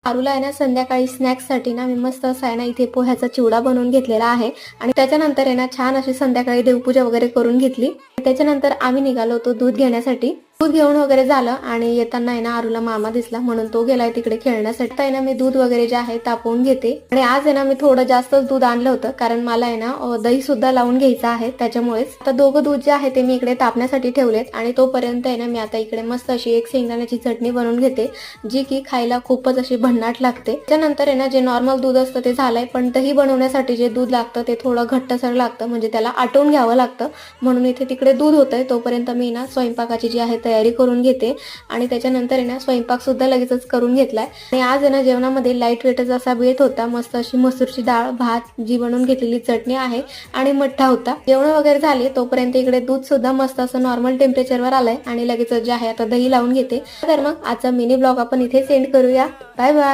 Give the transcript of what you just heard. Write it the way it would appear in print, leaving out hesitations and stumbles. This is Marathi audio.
आरूला आहे ना संध्याकाळी स्नॅक्ससाठी ना मी मस्त असा आहे ना इथे पोह्याचा चिवडा बनवून घेतलेला आहे आणि त्याच्यानंतर आहे ना छान अशी संध्याकाळी देवपूजा वगैरे करून घेतली। त्याच्यानंतर आम्ही निघालो होतो दूध घेण्यासाठी। दूध घेऊन वगैरे झालं आणि येताना आहे ना आरूला मामा दिसला म्हणून तो गेलाय तिकडे खेळण्यासाठी। आता आहे ना मी दूध वगैरे जे आहे तापवून घेते आणि आज आहे ना मी थोडं जास्तच दूध आणलं होतं कारण मला आहे ना दही सुद्धा लावून घ्यायचं आहे त्याच्यामुळेच। आता दोघं दूध जे आहे ते मी इकडे तापण्यासाठी ठेवलेत आणि तोपर्यंत आहे ना मी आता इकडे मस्त अशी एक शेंगदाण्याची चटणी बनवून घेते जी की खायला खूपच अशी भन्नाट लागते। त्यानंतर आहे ना जे नॉर्मल दूध असतं ते झालंय पण दही बनवण्यासाठी जे दूध लागतं ते थोडं घट्टसर लागतं म्हणजे त्याला आटवून घ्यावं लागतं म्हणून इथे तिकडे दूध होतंय तोपर्यंत मी ना स्वयंपाकाची जी आहे तयारी करून घेते आणि त्याच्यानंतर आहे ना स्वयंपाक सुद्धा लगेचच करून घेतलाय। आणि आज आहे ना जेवणामध्ये लाईट वेटच असा बेत होता, मस्त अशी मसूरची डाळ भात जी बनवून घेतलेली चटणी आहे आणि मठ्ठा होता। जेवण वगैरे झाले तोपर्यंत इकडे दूध सुद्धा मस्त असं नॉर्मल टेम्परेचरवर आलंय आणि लगेचच जे आहे आता दही लावून घेते। तर मग आजचा मिनी ब्लॉग आपण इथे सेंड करूया। Bye bye.